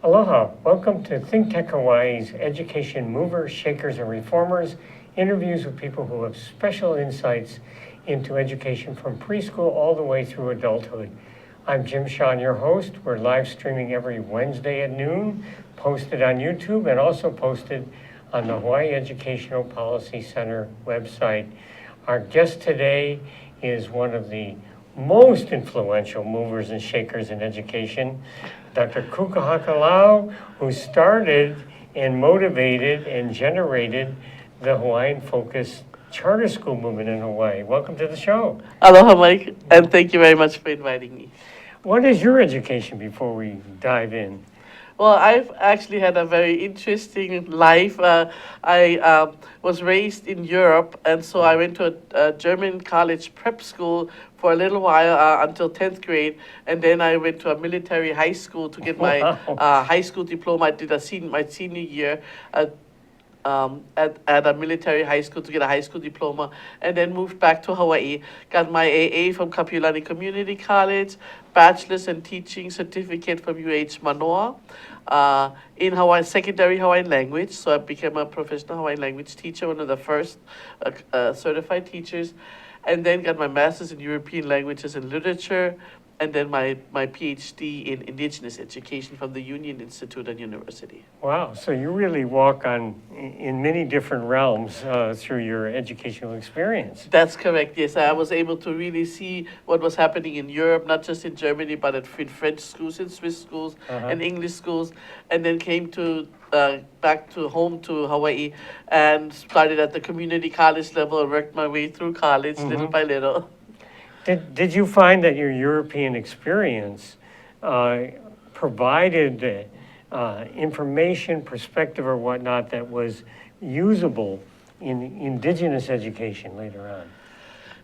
Aloha, welcome to ThinkTech Hawaii's Education Movers, Shakers, and Reformers, interviews with people who have special insights into education from preschool all the way through adulthood. I'm Jim Shon, your host. We're live streaming every Wednesday at noon, posted on YouTube and also posted on the Hawaii Educational Policy Center website. Our guest today is one of the most influential movers and shakers in education, Dr. Ku Kahakalau, who started and motivated and generated the Hawaiian-focused charter school movement in Hawaii. Welcome to the show. Aloha, Mike, and thank you very much for inviting me. What is your education before we dive in? Well, I've actually had a very interesting life. I was raised in Europe, and so I went to a German college prep school for a little while until 10th grade, and then I went to a military high school to get my high school diploma. I did my senior year at a military high school to get a high school diploma, and then moved back to Hawaii. Got my AA from Kapiolani Community College, bachelor's in teaching certificate from UH Manoa in Hawaii, secondary Hawaiian language. So I became a professional Hawaiian language teacher, one of the first certified teachers, and then got my master's in European languages and literature, and then my PhD in Indigenous education from the Union Institute and University. Wow, so you really walk in many different realms through your educational experience. That's correct, yes. I was able to really see what was happening in Europe, not just in Germany, but in French schools, in Swiss schools, and English schools, and then came to back to home to Hawaii and started at the community college level and worked my way through college little by little. Did you find that your European experience provided information, perspective, or whatnot that was usable in indigenous education later on?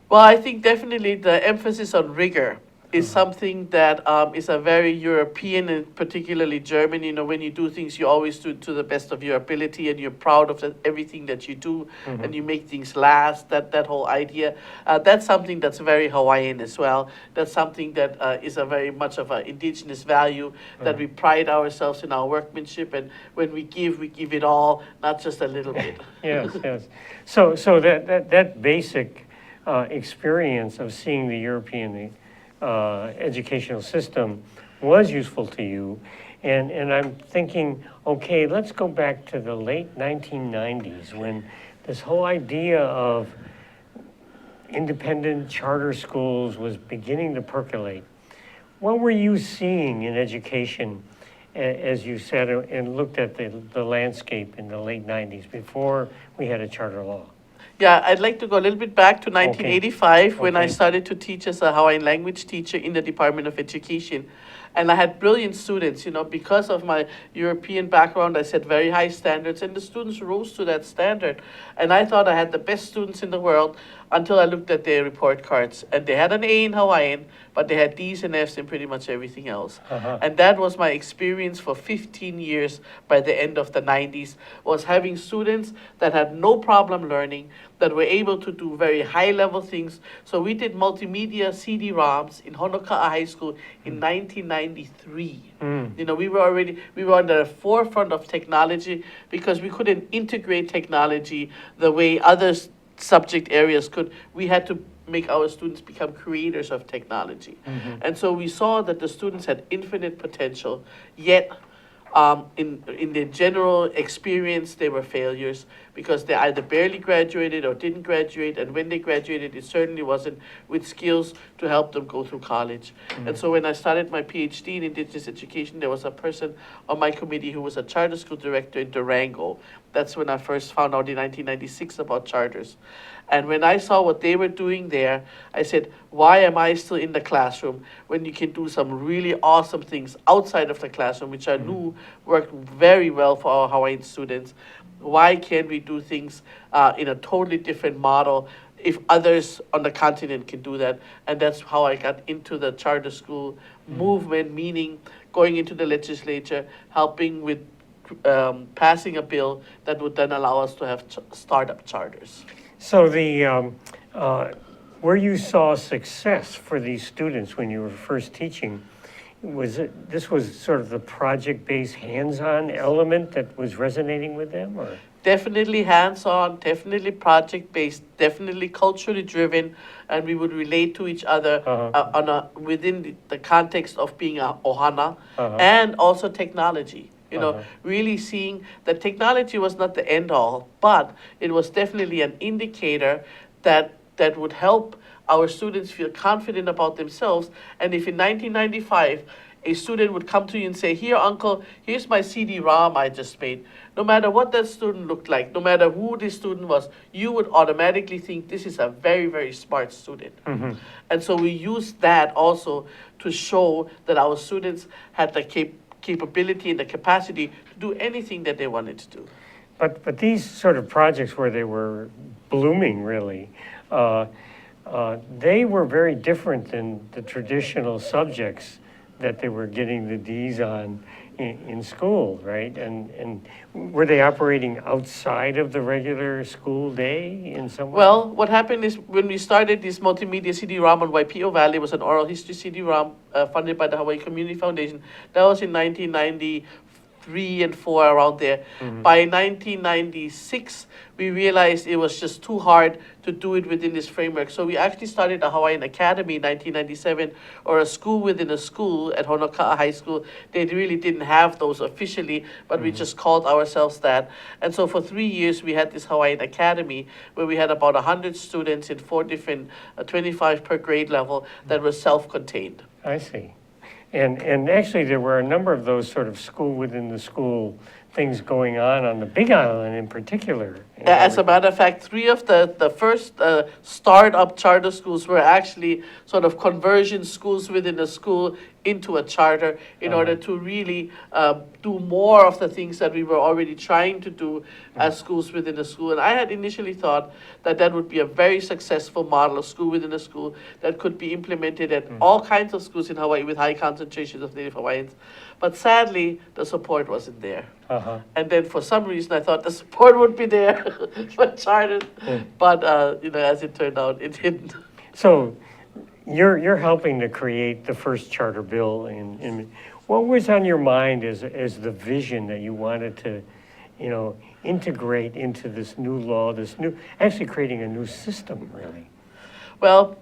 Well, I think definitely the emphasis on rigor is something that is a very European and particularly German. You know, when you do things, you always do it to the best of your ability, and you're proud of everything that you do, and you make things last. That whole idea, that's something that's very Hawaiian as well. That's something that is a very much of an indigenous value, that we pride ourselves in our workmanship, and when we give it all, not just a little bit. Yes, yes. So that basic experience of seeing the European educational system was useful to you. And I'm thinking, okay, let's go back to the late 1990s when this whole idea of independent charter schools was beginning to percolate. What were you seeing in education as you said and looked at the landscape in the late 90s before we had a charter law? Yeah, I'd like to go a little bit back to 1985 when I started to teach as a Hawaiian language teacher in the Department of Education. And I had brilliant students, you know, because of my European background, I set very high standards, and the students rose to that standard. And I thought I had the best students in the world until I looked at their report cards. And they had an A in Hawaiian, but they had D's and F's in pretty much everything else. And that was my experience for 15 years by the end of the 90s, was having students that had no problem learning, that were able to do very high-level things. So we did multimedia CD-ROMs in Honoka'a High School in 1993. You know, we were on the forefront of technology because we couldn't integrate technology the way other subject areas could. We had to make our students become creators of technology. And so we saw that the students had infinite potential, yet in their general experience, they were failures because they either barely graduated or didn't graduate, and when they graduated, it certainly wasn't with skills to help them go through college. And so when I started my PhD in Indigenous education, there was a person on my committee who was a charter school director in Durango. That's when I first found out in 1996 about charters. And when I saw what they were doing there, I said, why am I still in the classroom when you can do some really awesome things outside of the classroom, which I knew worked very well for our Hawaiian students? Why can't we do things in a totally different model if others on the continent can do that? And that's how I got into the charter school movement, meaning going into the legislature, helping with passing a bill that would then allow us to have startup charters. So where you saw success for these students when you were first teaching this was sort of the project-based hands-on element that was resonating with them, or? Definitely hands-on, definitely project-based, definitely culturally driven, and we would relate to each other on within the context of being a ohana, and also technology. Really seeing that technology was not the end all, but it was definitely an indicator that would help our students feel confident about themselves. And if in 1995 a student would come to you and say, "Here, uncle, here's my CD-ROM I just made," no matter what that student looked like, no matter who this student was, you would automatically think this is a very, very smart student. And so we used that also to show that our students had the capability and the capacity to do anything that they wanted to do. But these sort of projects where they were blooming, really, they were very different than the traditional subjects that they were getting the D's on in school, right? And were they operating outside of the regular school day in some way? Well, what happened is when we started this multimedia CD-ROM on Waipio Valley, it was an oral history CD-ROM funded by the Hawaii Community Foundation. That was in 1993 and 4, around there. By 1996, we realized it was just too hard to do it within this framework. So we actually started a Hawaiian Academy in 1997, or a school within a school at Honoka'a High School. They really didn't have those officially, but we just called ourselves that. And so for 3 years, we had this Hawaiian Academy where we had about 100 students in 4 different, 25 per grade level, that were self-contained. I see. And actually, there were a number of those sort of school within the school things going on the Big Island in particular. As a matter of fact, 3 of the first start-up charter schools were actually sort of conversion schools within a school into a charter in order to really do more of the things that we were already trying to do as schools within a school. And I had initially thought that that would be a very successful model of school within a school that could be implemented at all kinds of schools in Hawaii with high concentrations of Native Hawaiians. But sadly, the support wasn't there. And then for some reason, I thought the support would be there for charters. But as it turned out, it didn't. So you're helping to create the first charter bill. What was on your mind as the vision that you wanted to, integrate into this new law, actually creating a new system, really? Well,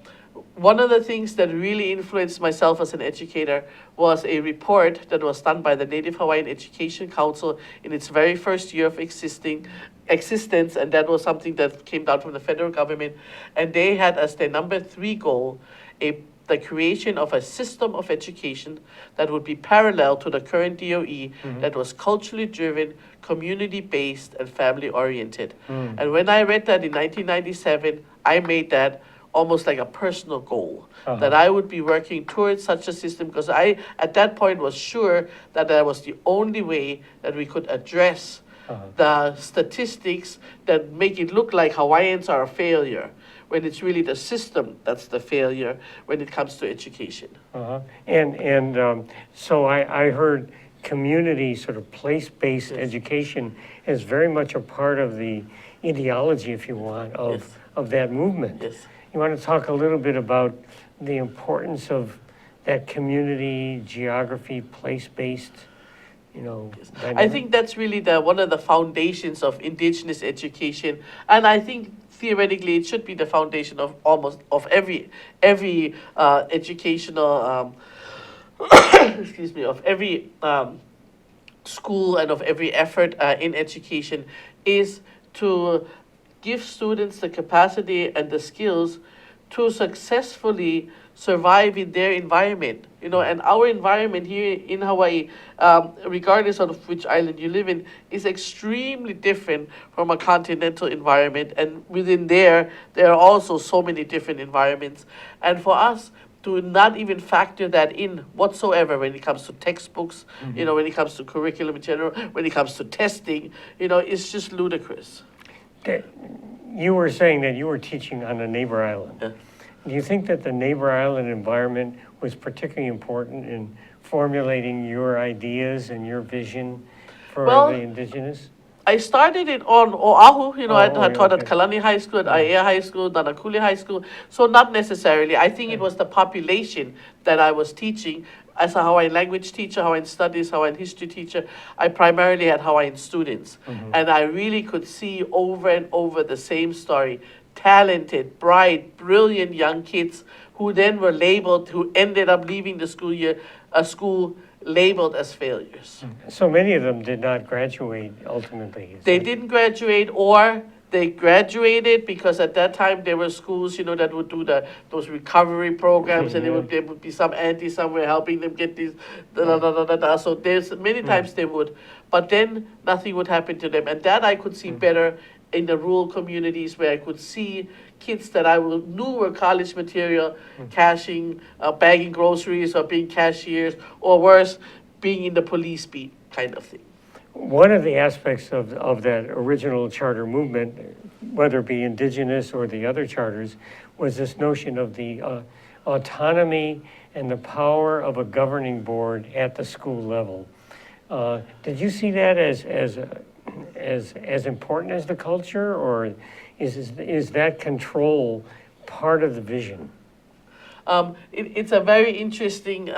one of the things that really influenced myself as an educator was a report that was done by the Native Hawaiian Education Council in its very first year of existence, and that was something that came down from the federal government. And they had as their number 3 goal the creation of a system of education that would be parallel to the current DOE, that was culturally driven, community-based, and family-oriented. And when I read that in 1997, I made that almost like a personal goal, that I would be working towards such a system, because I, at that point, was sure that that was the only way that we could address the statistics that make it look like Hawaiians are a failure, when it's really the system that's the failure when it comes to education. So I heard community, sort of place-based education is very much a part of the ideology, if you want, of that movement. You want to talk a little bit about the importance of that community, geography, place-based, dynamic? I think that's really one of the foundations of indigenous education, and I think theoretically it should be the foundation of every educational excuse me, of every school and of every effort in education, is to give students the capacity and the skills to successfully survive in their environment. And our environment here in Hawaii, regardless of which island you live in, is extremely different from a continental environment. And within there are also so many different environments. And for us to not even factor that in whatsoever when it comes to textbooks, when it comes to curriculum in general, when it comes to testing, it's just ludicrous. You were saying that you were teaching on a neighbor island. Yeah. Do you think that the neighbor island environment was particularly important in formulating your ideas and your vision for the indigenous? I started it on Oahu, I taught at okay. Kalani High School, at Aiea High School, Nanakuli High School, so not necessarily. I think it was the population that I was teaching. as a Hawaiian language teacher, Hawaiian studies, Hawaiian history teacher, I primarily had Hawaiian students. And I really could see over and over the same story. Talented, bright, brilliant young kids who then were labeled, who ended up leaving the school year, a school labeled as failures. So many of them did not graduate ultimately. They didn't graduate, or they graduated because at that time there were schools, that would do those recovery programs, and there would be some auntie somewhere helping them get these, So there's many times they would, but then nothing would happen to them, and that I could see better in the rural communities, where I could see kids that I knew were college material, cashing, bagging groceries, or being cashiers, or worse, being in the police beat kind of thing. One of the aspects of that original charter movement, whether it be indigenous or the other charters, was this notion of the autonomy and the power of a governing board at the school level. Did you see that as important as the culture, or is that control part of the vision? It's a very interesting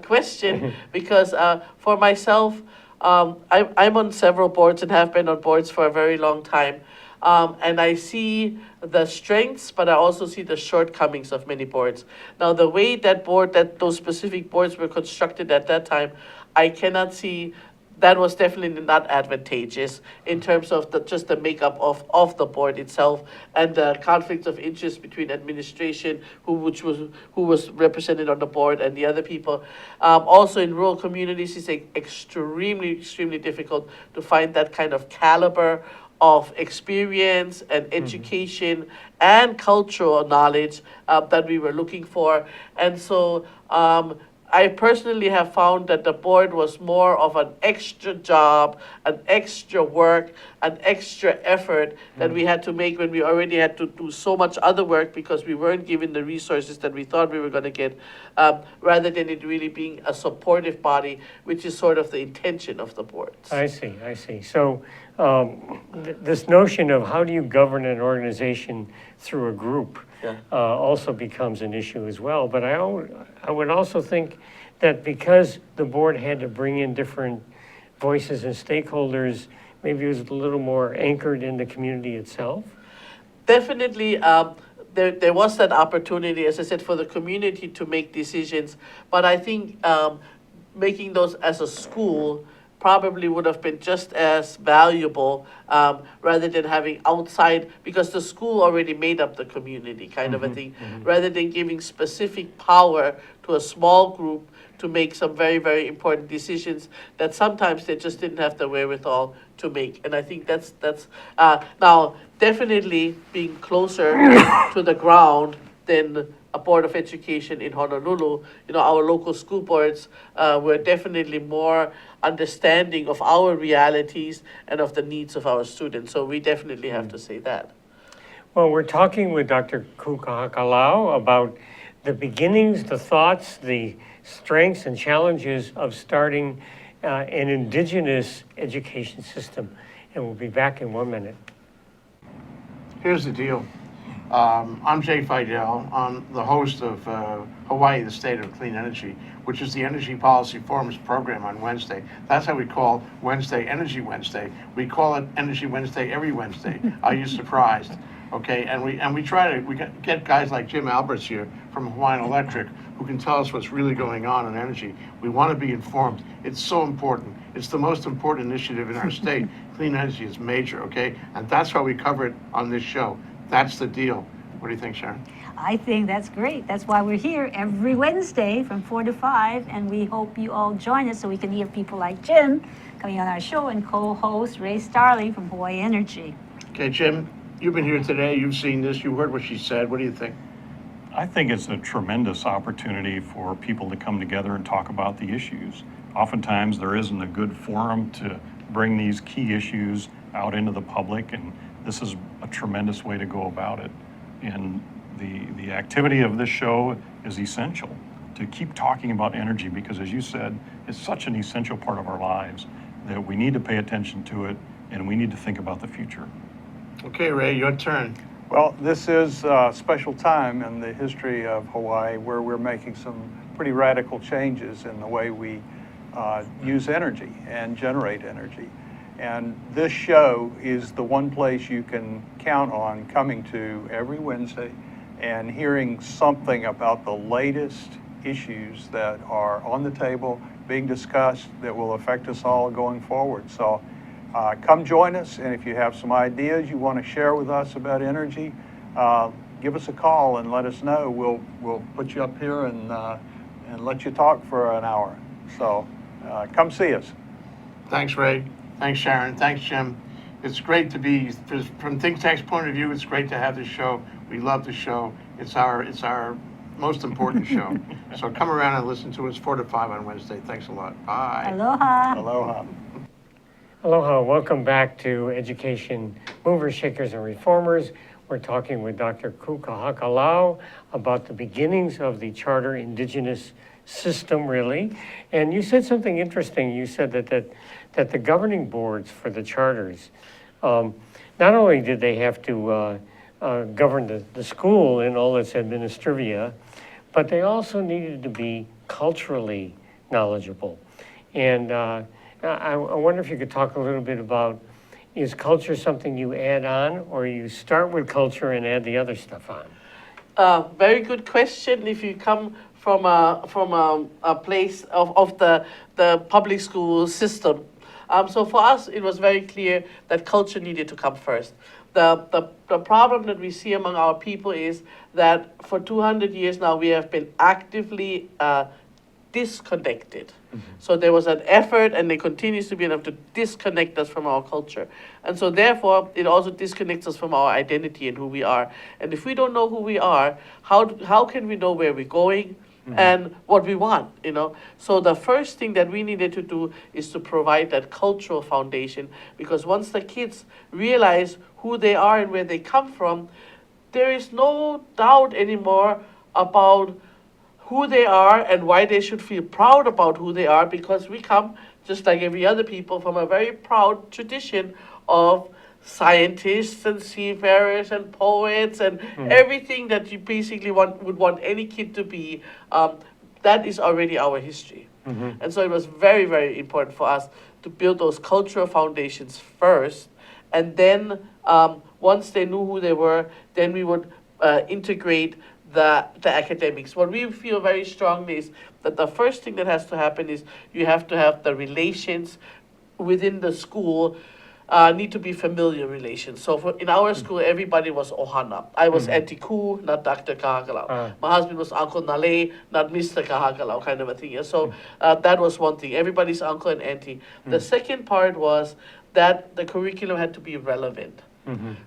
question because for myself, I'm on several boards and have been on boards for a very long time. And I see the strengths, but I also see the shortcomings of many boards. Now, the way those specific boards were constructed at that time, I cannot see that was definitely not advantageous in terms of just the makeup of the board itself, and the conflicts of interest between administration, who was represented on the board, and the other people. Also in rural communities, it's extremely difficult to find that kind of caliber of experience and education and cultural knowledge that we were looking for. And so I personally have found that the board was more of an extra job, an extra work, an extra effort that we had to make when we already had to do so much other work because we weren't given the resources that we thought we were going to get, rather than it really being a supportive body, which is sort of the intention of the boards. I see. So this notion of how do you govern an organization through a group also becomes an issue as well. But I would also think that because the board had to bring in different voices and stakeholders, maybe it was a little more anchored in the community itself. Definitely, there was that opportunity, as I said, for the community to make decisions. But I think making those as a school probably would have been just as valuable, rather than having outside, because the school already made up the community kind of a thing, rather than giving specific power to a small group to make some very, very important decisions that sometimes they just didn't have the wherewithal to make. And I think that's now definitely being closer to the ground than a Board of Education in Honolulu. Our local school boards were definitely more understanding of our realities and of the needs of our students. So we definitely have to say that. Well, we're talking with Dr. Ku Kahakalau about the beginnings, the thoughts, the strengths and challenges of starting an indigenous education system. And we'll be back in 1 minute. Here's the deal. I'm Jay Fidel. I'm the host of Hawaii, the State of Clean Energy, which is the Energy Policy Forum's program on Wednesday. That's how we call Wednesday Energy Wednesday. We call it Energy Wednesday every Wednesday. Are you surprised? Okay, and we try to get guys like Jim Alberts here from Hawaiian Electric who can tell us what's really going on in energy. We want to be informed. It's so important. It's the most important initiative in our state. Clean energy is major, okay? And that's why we cover it on this show. That's the deal. What do you think, Sharon? I think that's great. That's why we're here every Wednesday from 4 to 5, and we hope you all join us so we can hear people like Jim coming on our show and co-host Ray Starley from Hawaii Energy. Okay, Jim, you've been here today. You've seen this. You heard what she said. What do you think? I think it's a tremendous opportunity for people to come together and talk about the issues. Oftentimes, there isn't a good forum to bring these key issues out into the public, and this is a tremendous way to go about it. And the activity of this show is essential to keep talking about energy because, as you said, it's such an essential part of our lives that we need to pay attention to it and we need to think about the future. Okay, Ray, your turn. Well, this is a special time in the history of Hawaii where we're making some pretty radical changes in the way we use energy and generate energy. And this show is the one place you can count on coming to every Wednesday and hearing something about the latest issues that are on the table, being discussed, that will affect us all going forward. So come join us, and if you have some ideas you want to share with us about energy, give us a call and let us know. We'll put you up here and let you talk for an hour. So come see us. Thanks, Ray. Thanks, Sharon. Thanks, Jim. It's great to be, from ThinkTech's point of view, it's great to have this show. We love the show. It's our most important show. So come around and listen to us 4 to 5 on Wednesday. Thanks a lot. Bye. Aloha. Aloha. Aloha, welcome back to Education Movers, Shakers, and Reformers. We're talking with Dr. Ku Kahakalau about the beginnings of the charter indigenous system, really. And you said something interesting. You said that the governing boards for the charters, not only did they have to govern the school and all its administrivia, but they also needed to be culturally knowledgeable. And I wonder if you could talk a little bit about, is culture something you add on, or you start with culture and add the other stuff on? Very good question. If you come from a place of the public school system. So for us, it was very clear that culture needed to come first. The problem that we see among our people is that for 200 years now, we have been actively disconnected. So there was an effort, and there continues to be enough to disconnect us from our culture. And so therefore, it also disconnects us from our identity and who we are. And if we don't know who we are, how can we know where we're going and what we want, you know? So the first thing that we needed to do is to provide that cultural foundation, because once the kids realize who they are and where they come from, there is no doubt anymore about who they are and why they should feel proud about who they are, because we come, just like every other people, from a very proud tradition of scientists and seafarers and poets and everything that you basically would want any kid to be. That is already our history. And so it was very, very important for us to build those cultural foundations first, and then once they knew who they were, then we would integrate the academics. What we feel very strongly is that the first thing that has to happen is you have to have the relations within the school need to be familiar relations. So in our school, everybody was Ohana. I was Auntie Ku, not Dr. Kahakalau. My husband was Uncle Nale, not Mr. Kahakalau, kind of a thing. Yeah? So that was one thing. Everybody's uncle and auntie. The second part was that the curriculum had to be relevant.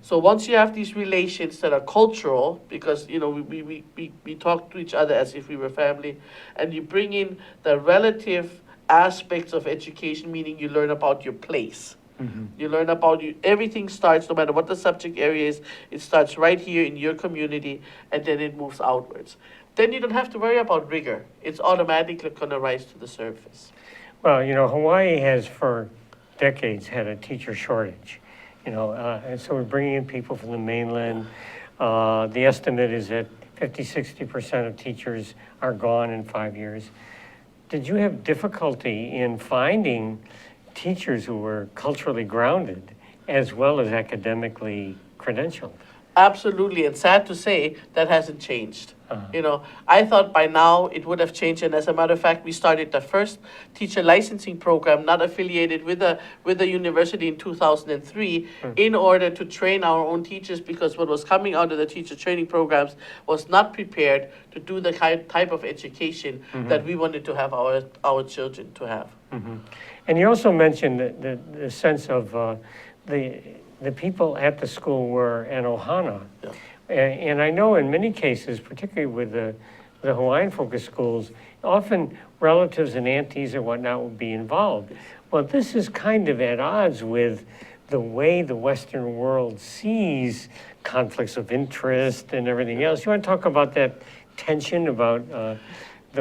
So once you have these relations that are cultural, because you know we talk to each other as if we were family, and you bring in the relative aspects of education, meaning you learn about your place. You learn about everything starts, no matter what the subject area is, it starts right here in your community, and then it moves outwards. Then you don't have to worry about rigor. It's automatically going to rise to the surface. Well, you know, Hawaii has for decades had a teacher shortage. You know, and so we're bringing in people from the mainland. The estimate is that 50–60% of teachers are gone in 5 years. Did you have difficulty in finding teachers who were culturally grounded as well as academically credentialed? Absolutely, and sad to say, that hasn't changed. You know, I thought by now it would have changed, and as a matter of fact, we started the first teacher licensing program, not affiliated with the university, in 2003, in order to train our own teachers, because what was coming out of the teacher training programs was not prepared to do the type of education that we wanted to have our children to have. And you also mentioned the sense of the people at the school were an ohana. Yeah. And I know in many cases, particularly with the Hawaiian-focused schools, often relatives and aunties and whatnot would be involved. Well, this is kind of at odds with the way the Western world sees conflicts of interest and everything else. You want to talk about that tension about the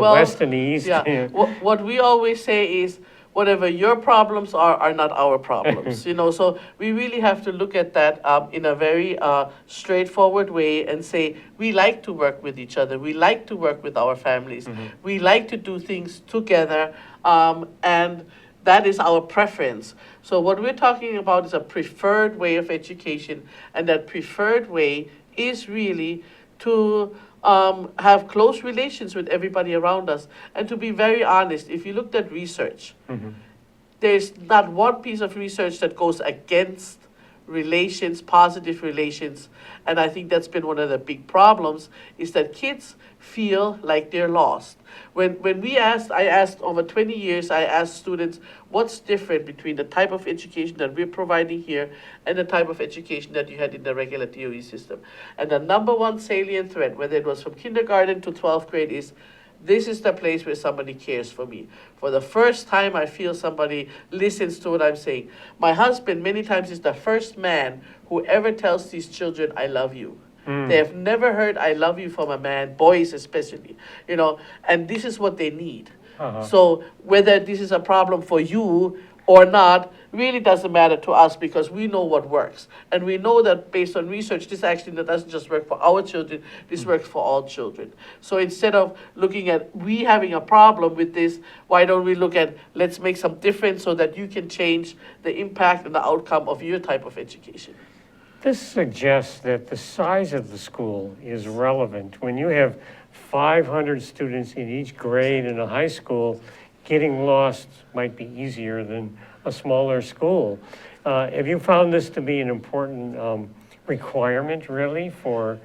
West and the East? Yeah. What we always say is, whatever your problems are not our problems, you know. So we really have to look at that in a very straightforward way and say, we like to work with each other. We like to work with our families. We like to do things together, and that is our preference. So what we're talking about is a preferred way of education, and that preferred way is really to have close relations with everybody around us. And to be very honest, if you looked at research, there's not one piece of research that goes against relations, positive relations. And I think that's been one of the big problems, is that kids feel like they're lost. When I asked over 20 years, I asked students, what's different between the type of education that we're providing here and the type of education that you had in the regular DOE system? And the number one salient thread, whether it was from kindergarten to 12th grade, is this is the place where somebody cares for me. For the first time, I feel somebody listens to what I'm saying. My husband, many times, is the first man who ever tells these children, I love you. They have never heard I love you from a man, boys especially, you know, and this is what they need. So whether this is a problem for you or not really doesn't matter to us, because we know what works. And we know that based on research, this actually doesn't just work for our children, this works for all children. So instead of looking at we having a problem with this, why don't we look at let's make some difference so that you can change the impact and the outcome of your type of education. This suggests that the size of the school is relevant. When you have 500 students in each grade in a high school, getting lost might be easier than a smaller school. Have you found this to be an important requirement, really, for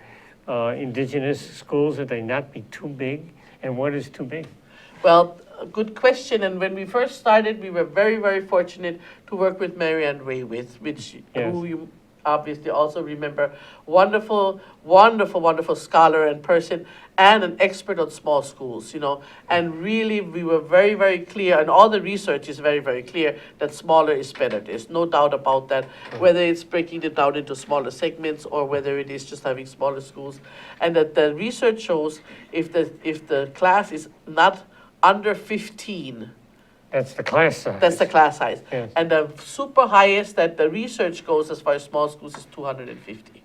indigenous schools, that they not be too big? And what is too big? Well, a good question. And when we first started, we were very, very fortunate to work with Marianne Ray, who you obviously also remember. Wonderful, wonderful, wonderful scholar and person, and an expert on small schools, you know. And really, we were very, very clear, and all the research is very, very clear, that smaller is better. There's no doubt about that, whether it's breaking it down into smaller segments or whether it is just having smaller schools. And that the research shows if the class is not under 15, That's the class size. that's the class size. Yes. And the super highest that the research goes as far as small schools is 250.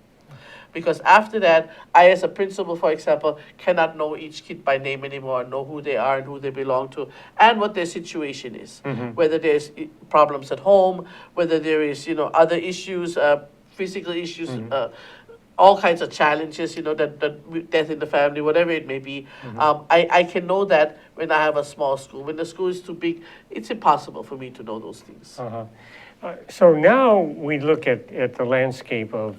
Because after that, I as a principal, for example, cannot know each kid by name anymore, know who they are and who they belong to, and what their situation is. Whether there's problems at home, whether there is, you know, other issues, physical issues, all kinds of challenges, you know, that death in the family, whatever it may be. I can know that when I have a small school. When the school is too big, it's impossible for me to know those things. So now we look at the landscape of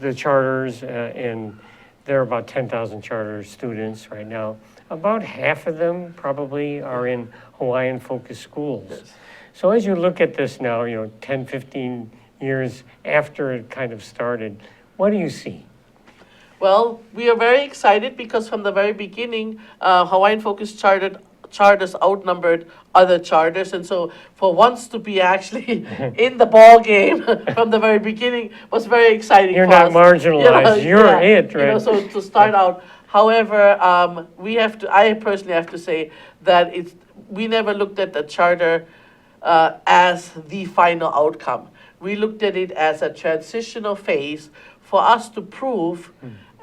the charters, and there are about 10,000 charter students right now. About half of them probably are in Hawaiian-focused schools. Yes. So as you look at this now, you know, 10, 15 years after it kind of started, what do you see? Well, we are very excited because from the very beginning, Hawaiian-focused charters outnumbered other charters, and so for once to be actually in the ball game from the very beginning was very exciting. You're for not us. marginalized. You're it, right? You know, so to start out, however, I personally have to say that we never looked at the charter as the final outcome. We looked at it as a transitional phase for us to prove,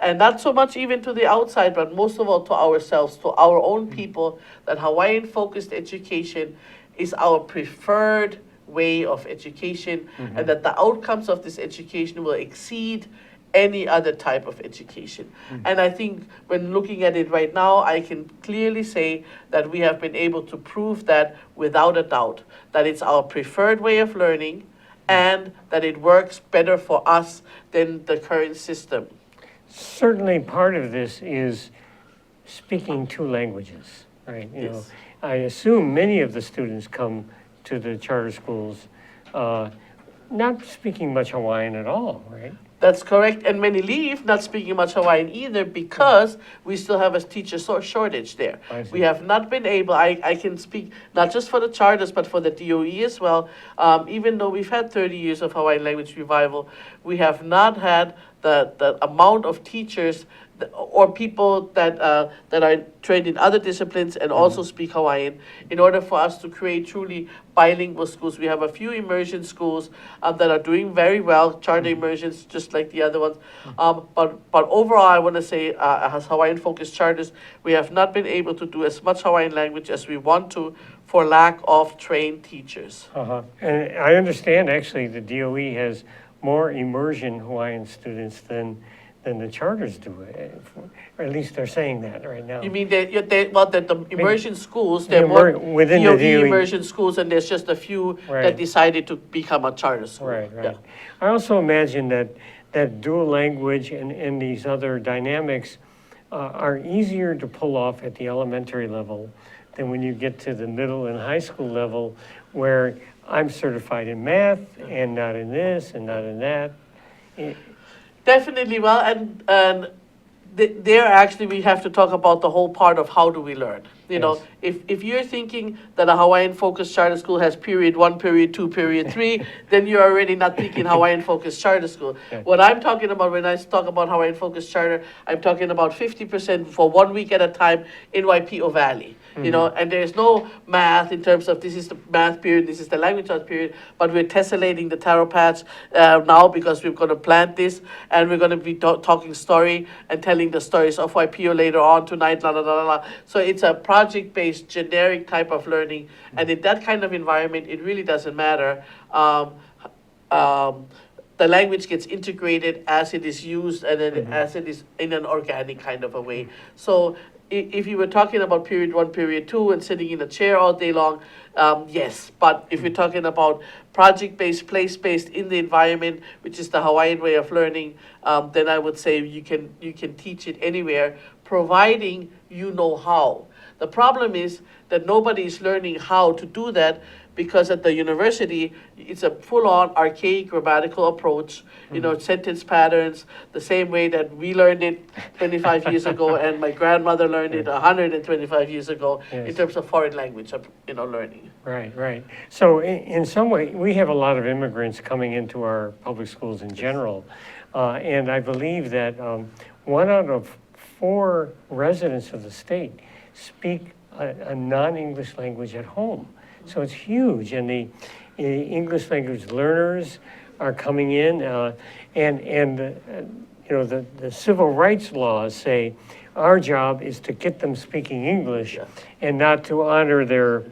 and not so much even to the outside, but most of all to ourselves, to our own people, that Hawaiian-focused education is our preferred way of education, and that the outcomes of this education will exceed any other type of education. And I think when looking at it right now, I can clearly say that we have been able to prove that without a doubt, that it's our preferred way of learning, and that it works better for us than the current system. Certainly part of this is speaking two languages, right? You know, I assume many of the students come to the charter schools not speaking much Hawaiian at all, right? That's correct, and many leave not speaking much Hawaiian either because we still have a teacher shortage there. We have not been able, I can speak not just for the charters but for the DOE as well, even though we've had 30 years of Hawaiian language revival, we have not had the amount of teachers or people that are trained in other disciplines and also speak Hawaiian, in order for us to create truly bilingual schools. We have a few immersion schools that are doing very well, charter immersions, just like the other ones. But overall, I want to say, as Hawaiian-focused charters, we have not been able to do as much Hawaiian language as we want to for lack of trained teachers. And I understand, actually, the DOE has more immersion Hawaiian students than the charters do, or at least they're saying that right now. You mean the immersion schools, the they're more within the DOE immersion schools, and there's just a few Right. that decided to become a charter school. Right. Yeah. I also imagine that dual language and these other dynamics are easier to pull off at the elementary level than when you get to the middle and high school level, where I'm certified in math and not in this and not in that. Definitely. Well, and there actually we have to talk about the whole part of how do we learn. You know, if you're thinking that a Hawaiian-focused charter school has period 1, period 2, period 3, then you're already not thinking Hawaiian-focused charter school. Yeah. What I'm talking about when I talk about Hawaiian-focused charter, I'm talking about 50% for 1 week at a time in Waipio Valley. You know, and there's no math in terms of this is the math period, this is the language arts period, but we're tessellating the taro patch now because we're going to plant this, and we're going to be talking story and telling the stories of Waipio later on tonight, la la la la. So it's a project-based, generic type of learning, and in that kind of environment, it really doesn't matter. The language gets integrated as it is used and then as it is in an organic kind of a way. So if you were talking about period 1, period 2, and sitting in a chair all day long, yes. But if you're talking about project-based, place-based in the environment, which is the Hawaiian way of learning, then I would say you can teach it anywhere, providing you know how. The problem is that nobody is learning how to do that, because at the university, it's a full-on archaic grammatical approach, you know, sentence patterns, the same way that we learned it 25 years ago and my grandmother learned it 125 years ago in terms of foreign language, you know, learning. Right. So in some way, we have a lot of immigrants coming into our public schools in general. And I believe that 1 out of 4 residents of the state speak a non-English language at home. So it's huge, and the English language learners are coming in, and you know, the civil rights laws say our job is to get them speaking English and not to honor their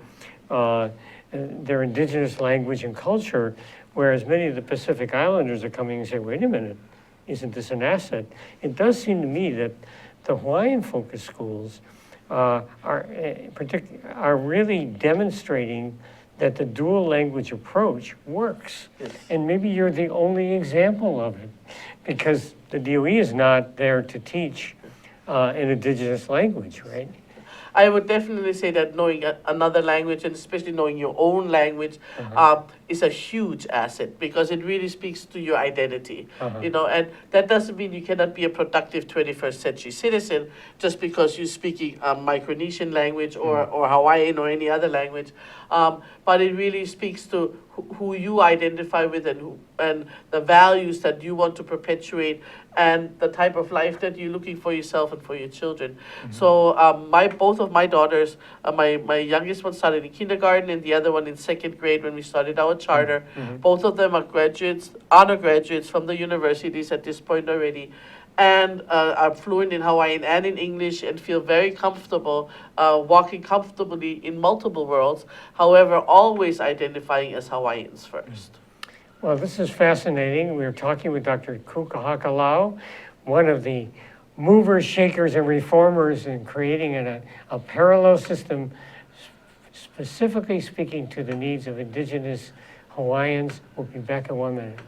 indigenous language and culture, whereas many of the Pacific Islanders are coming and say, wait a minute, isn't this an asset? It does seem to me that the Hawaiian-focused schools are really demonstrating that the dual language approach works. Yes. And maybe you're the only example of it, because the DOE is not there to teach an indigenous language, right? I would definitely say that knowing another language, and especially knowing your own language, is a huge asset, because it really speaks to your identity. You know, and that doesn't mean you cannot be a productive 21st century citizen just because you're speaking a Micronesian language or Hawaiian or any other language. But it really speaks to who you identify with and the values that you want to perpetuate and the type of life that you're looking for yourself and for your children. So both of my daughters, my youngest one started in kindergarten and the other one in 2nd grade when we started our charter. Both of them are graduates, honor graduates from the universities at this point already, and are fluent in Hawaiian and in English and feel very comfortable walking comfortably in multiple worlds, however, always identifying as Hawaiians first. Well, this is fascinating. We're talking with Dr. Ku Kahakalau, one of the movers, shakers, and reformers in creating a parallel system specifically speaking to the needs of indigenous Hawaiians. We'll be back in 1 minute.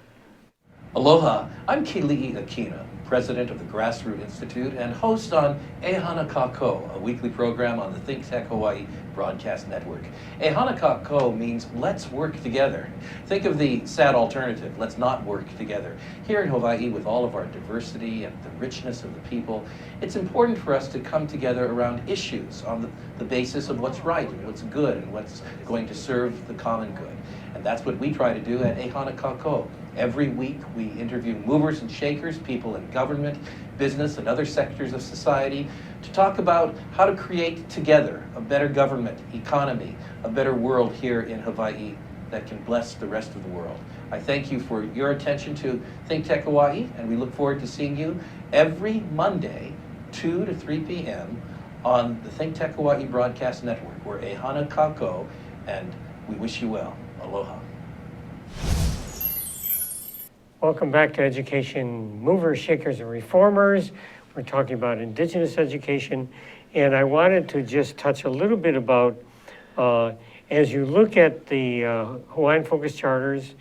Aloha, I'm KU-A-KANAKA, president of the Grassroots Institute and host on E-Hanakako, a weekly program on the ThinkTech Hawaii broadcast network. E-Hanakako means let's work together. Think of the sad alternative, let's not work together. Here in Hawaii, with all of our diversity and the richness of the people, it's important for us to come together around issues on the basis of what's right and what's good and what's going to serve the common good. And And that's what we try to do at E-Kānāka. Every week we interview movers and shakers, people in government, business, and other sectors of society to talk about how to create together a better government, economy, a better world here in Hawaii that can bless the rest of the world. I thank you for your attention to ThinkTech Hawaii, and we look forward to seeing you every Monday, 2 to 3 p.m. on the ThinkTech Hawaii Broadcast Network. We're E-Kānāka, and we wish you well. Aloha. Welcome back to Education Movers, Shakers, and Reformers. We're talking about Indigenous education, and I wanted to just touch a little bit about, as you look at the Hawaiian Focus Charters,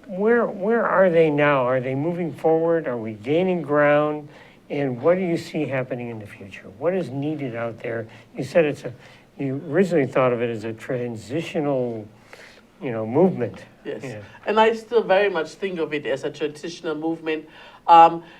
where are they now? Are they moving forward? Are we gaining ground? And what do you see happening in the future? What is needed out there? You said you originally thought of it as a transitional, movement. Yes, Yeah. and I still very much think of it as a transitional movement.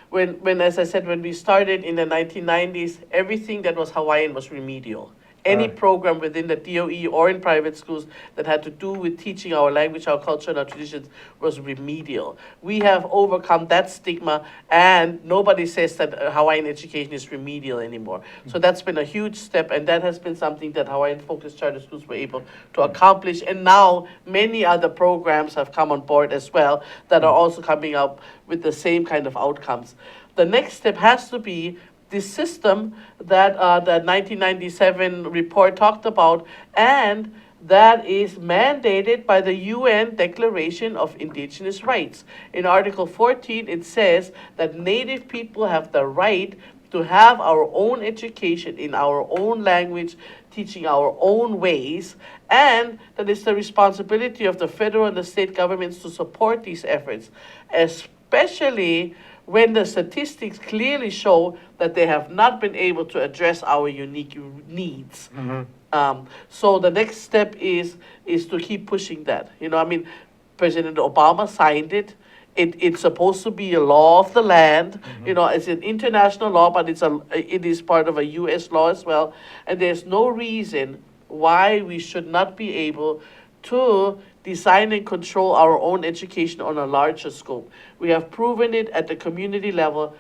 When, as I said, when we started in the 1990s, everything that was Hawaiian was remedial. Any program within the DOE or in private schools that had to do with teaching our language, our culture, and our traditions was remedial. We have overcome that stigma, and nobody says that Hawaiian education is remedial anymore. So that's been a huge step, and that has been something that Hawaiian Focus Charter Schools were able to accomplish. And now many other programs have come on board as well that are also coming up with the same kind of outcomes. The next step has to be this system that the 1997 report talked about, and that is mandated by the UN Declaration of Indigenous Rights. In Article 14, it says that Native people have the right to have our own education in our own language, teaching our own ways, and that it's the responsibility of the federal and the state governments to support these efforts, especially when the statistics clearly show that they have not been able to address our unique needs. So the next step is to keep pushing that. President Obama signed it. It's supposed to be a law of the land. It's an international law, but it is part of a U.S. law as well. And there's no reason why we should not be able to design and control our own education on a larger scope. We have proven it at the community level.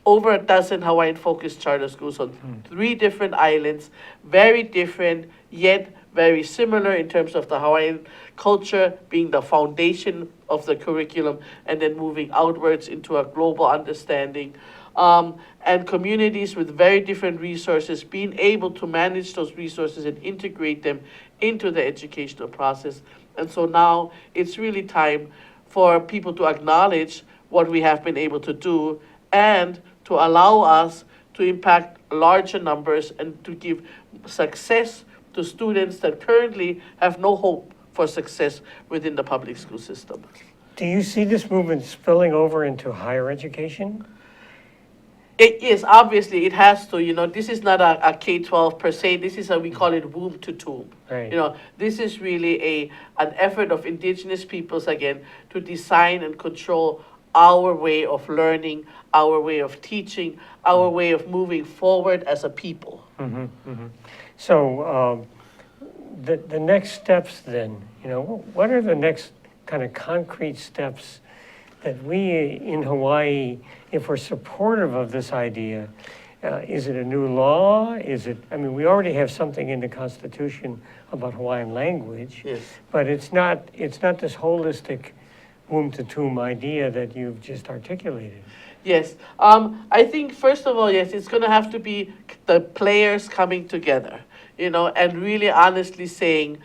Over a dozen Hawaiian Focus Charter Schools on 3 different islands, very different, yet very similar in terms of the Hawaiian culture being the foundation of the curriculum, and then moving outwards into a global understanding. And communities with very different resources being able to manage those resources and integrate them into the educational process. And so now it's really time for people to acknowledge what we have been able to do and to allow us to impact larger numbers and to give success to students that currently have no hope for success within the public school system. Do you see this movement spilling over into higher education? It is, obviously, it has to. This is not a K-12 per se. This is we call it womb to tomb. Right. This is really an effort of indigenous peoples, again, to design and control our way of learning, our way of teaching, our way of moving forward as a people. So the next steps then, what are the next kind of concrete steps that we in Hawaii, if we're supportive of this idea, is it a new law? We already have something in the Constitution about Hawaiian language, Yes. but it's not this holistic womb to tomb idea that you've just articulated. Yes. I think, first of all, yes, it's going to have to be the players coming together, and really honestly saying,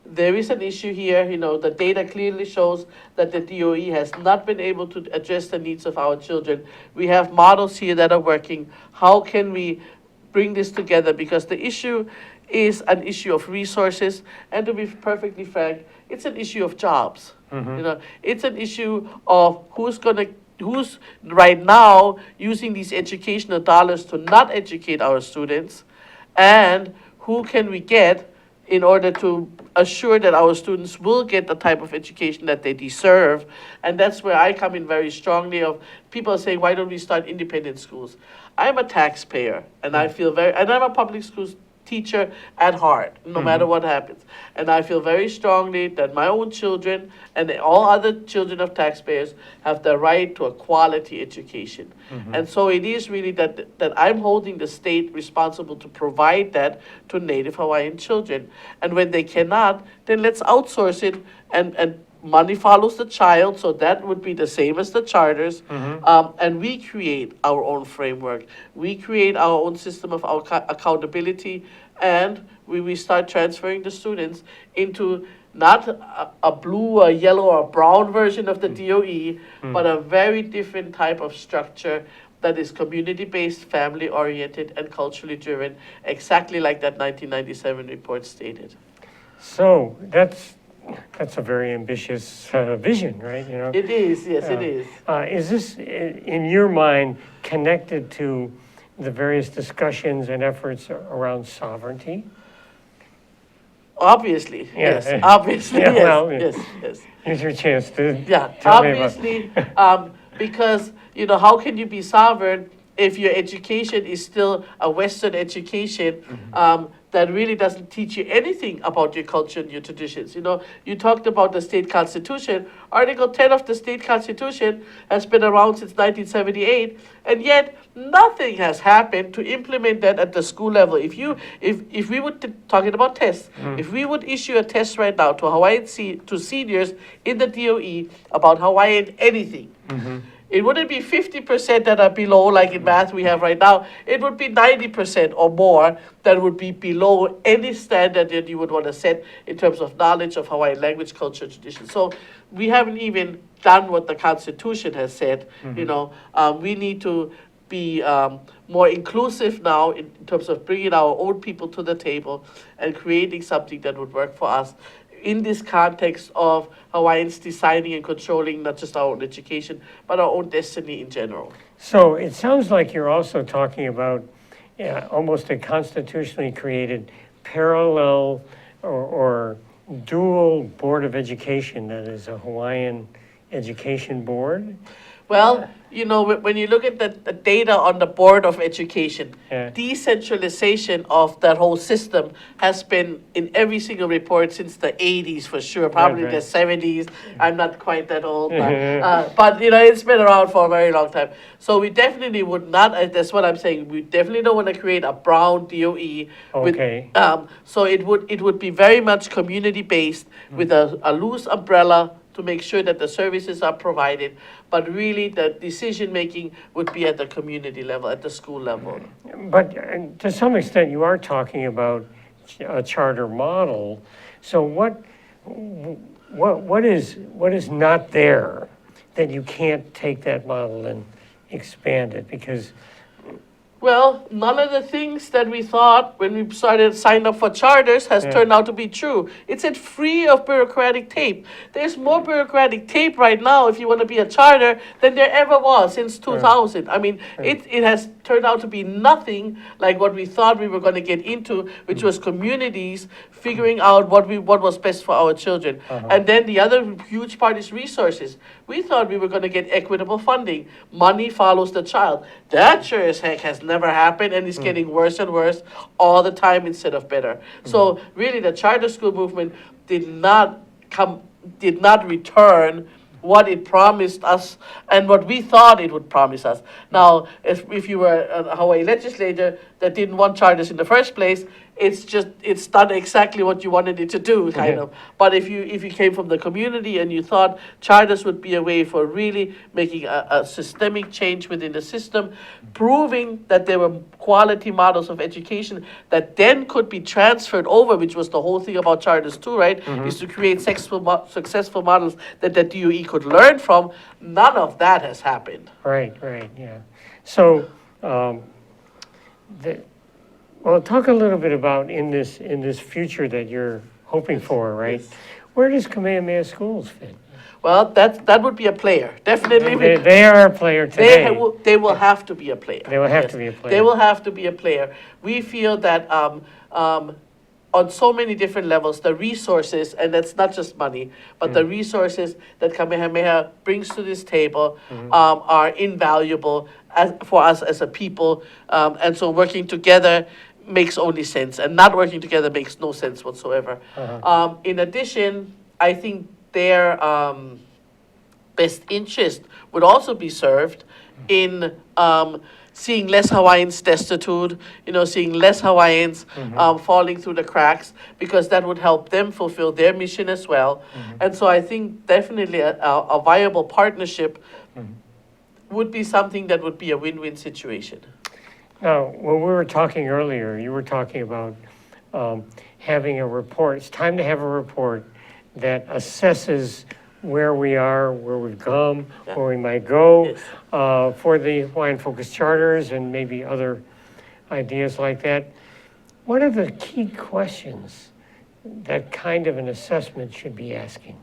there is an issue here. The data clearly shows that the DOE has not been able to address the needs of our children. We have models here that are working. How can we bring this together? Because the issue is an issue of resources, and to be perfectly frank, it's an issue of jobs. It's an issue of who's right now using these educational dollars to not educate our students, and who can we get in order to assure that our students will get the type of education that they deserve. And that's where I come in very strongly of people saying, why don't we start independent schools? I'm a taxpayer, and I feel and I'm a public schools teacher at heart, no matter what happens. And I feel very strongly that my own children and all other children of taxpayers have the right to a quality education. And so it is really that I'm holding the state responsible to provide that to Native Hawaiian children. And when they cannot, then let's outsource it, and money follows the child, so that would be the same as the charters. And we create our own framework. We create our own system of accountability, and we start transferring the students into not a blue, a yellow, or a brown version of the DOE, but a very different type of structure that is community-based, family-oriented, and culturally driven, exactly like that 1997 report stated. So that's a very ambitious vision, right? You know, It is, yes, it is. Is this, in your mind, connected to the various discussions and efforts around sovereignty? Obviously, Yeah. yes. Obviously, Yeah, yes, well, yes, yes. Here's your chance to Yeah, tell me about- obviously, because, you know, how can you be sovereign if your education is still a Western education that really doesn't teach you anything about your culture and your traditions? You know, you talked about the state constitution. Article 10 of the state constitution has been around since 1978, and yet nothing has happened to implement that at the school level. If we would, talking about tests, if we would issue a test right now to to seniors in the DOE about Hawaiian anything, it wouldn't be 50% that are below, like in math we have right now. It would be 90% or more that would be below any standard that you would want to set in terms of knowledge of Hawaiian language, culture, tradition. So we haven't even done what the Constitution has said. You know, we need to be more inclusive now in terms of bringing our own people to the table and creating something that would work for us in this context of Hawaiians designing and controlling not just our own education, but our own destiny in general. So it sounds like you're also talking about almost a constitutionally created parallel or dual board of education that is a Hawaiian education board. Well, you know, when you look at the data on the Board of Education, Yeah. decentralization of that whole system has been in every single report since the 80s for sure, probably right. the 70s. I'm not quite that old, but you know, it's been around for a very long time. So we definitely would not, that's what I'm saying, we definitely don't want to create a brown DOE. Okay. So it would be very much community-based with a loose umbrella to make sure that the services are provided, but really the decision-making would be at the community level, at the school level. But to some extent, you are talking about a charter model. So what is not there that you can't take that model and expand it? Because Well, none of the things that we thought when we signed up for charters has turned out to be true. It's free of bureaucratic tape. There's more bureaucratic tape right now if you want to be a charter than there ever was since 2000. I mean, it has turned out to be nothing like what we thought we were going to get into, which was communities figuring out what was best for our children. And then the other huge part is resources. We thought we were going to get equitable funding. Money follows the child. That sure as heck has never happened, and it's getting worse and worse all the time instead of better. So really the charter school movement did not return what it promised us and what we thought it would promise us. Now, if you were a Hawaii legislator that didn't want charters in the first place, it's done exactly what you wanted it to do, kind of. But if you came from the community and you thought charters would be a way for really making a systemic change within the system, proving that there were quality models of education that then could be transferred over, which was the whole thing about charters too, right? Is to create successful models that the DOE could learn from. None of that has happened. Right, yeah. So, well, talk a little bit about in this future that you're hoping for, right? Yes. Where does Kamehameha Schools fit? Well, that would be a player, definitely. They are a player today. They will have to be a player. They will have to be a player. They will have to be a player. We feel that on so many different levels, the resources, and that's not just money, but the resources that Kamehameha brings to this table are invaluable for us as a people. And so working together makes only sense, and not working together makes no sense whatsoever. In addition, I think their best interest would also be served in seeing less Hawaiians destitute, seeing less Hawaiians falling through the cracks, because that would help them fulfill their mission as well. And so I think definitely a viable partnership would be something that would be a win-win situation. Now, when we were talking earlier, you were talking about having a report. It's time to have a report that assesses where we are, where we've come, where we might go, Yes. for the Hawaiian Focus Charters and maybe other ideas like that. What are the key questions that kind of an assessment should be asking?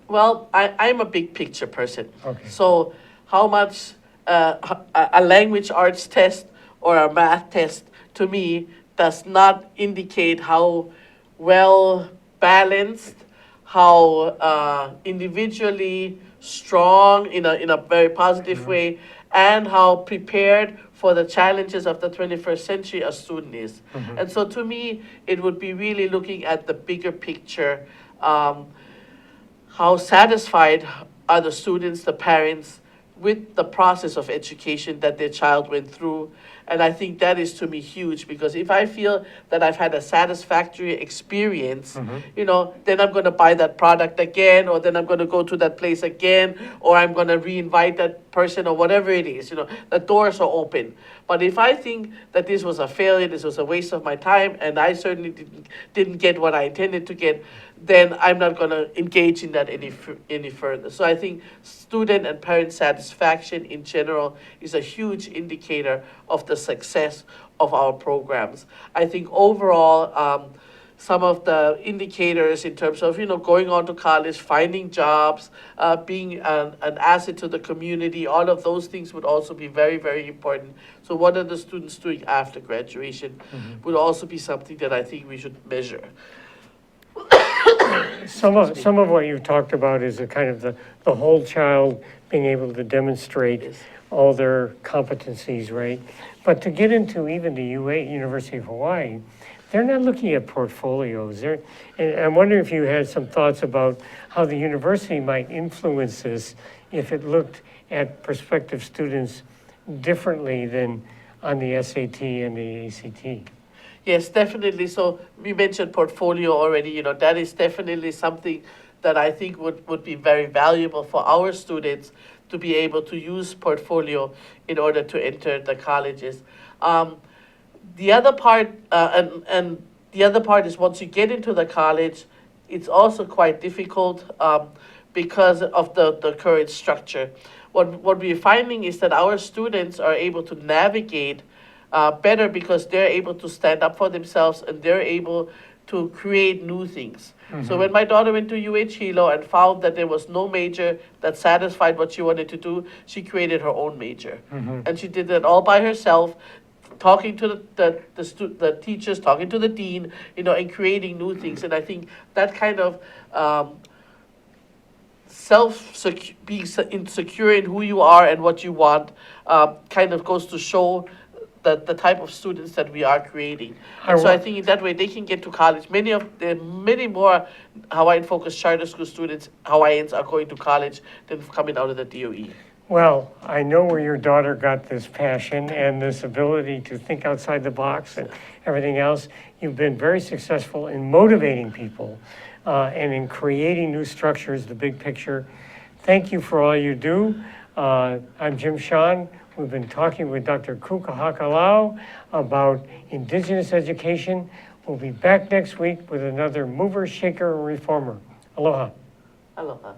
Well, I'm a big picture person. Okay. So how much a language arts test or a math test to me does not indicate how well balanced, how individually strong in a very positive way, and how prepared for the challenges of the 21st century a student is. And so to me, it would be really looking at the bigger picture. How satisfied are the students, the parents, with the process of education that their child went through? And I think that is to me huge, because if I feel that I've had a satisfactory experience, then I'm going to buy that product again, or then I'm going to go to that place again, or I'm going to re-invite that person, or whatever it is. The doors are open. But if I think that this was a failure, this was a waste of my time, and I certainly didn't get what I intended to get, then I'm not going to engage in that any further. So I think student and parent satisfaction in general is a huge indicator of the success of our programs. I think overall, some of the indicators in terms of, going on to college, finding jobs, being an asset to the community, all of those things would also be very, very important. So what are the students doing after graduation would also be something that I think we should measure. Some of what you've talked about is a kind of the whole child being able to demonstrate Yes. all their competencies, right? But to get into even the U8, University of Hawaii, they're not looking at portfolios. And I'm wondering if you had some thoughts about how the university might influence this if it looked at prospective students differently than on the SAT and the ACT. Yes, definitely. So we mentioned portfolio already. That is definitely something that I think would be very valuable for our students to be able to use portfolio in order to enter the colleges. The other part, and the other part is once you get into the college, it's also quite difficult because of the current structure. What we're finding is that our students are able to navigate better because they're able to stand up for themselves and they're able to create new things. So when my daughter went to UH Hilo and found that there was no major that satisfied what she wanted to do, she created her own major. And she did that all by herself, talking to the teachers, talking to the dean, and creating new things. And I think that kind of being secure in who you are and what you want kind of goes to show the type of students that we are creating. And so I think in that way they can get to college. Many more Hawaiian-focused charter school students, Hawaiians, are going to college than coming out of the DOE. Well, I know where your daughter got this passion and this ability to think outside the box and everything else. You've been very successful in motivating people and in creating new structures, the big picture. Thank you for all you do. I'm Jim Shon. We've been talking with Dr. Ku Kahakalau about Indigenous education. We'll be back next week with another mover, shaker, and reformer. Aloha. Aloha.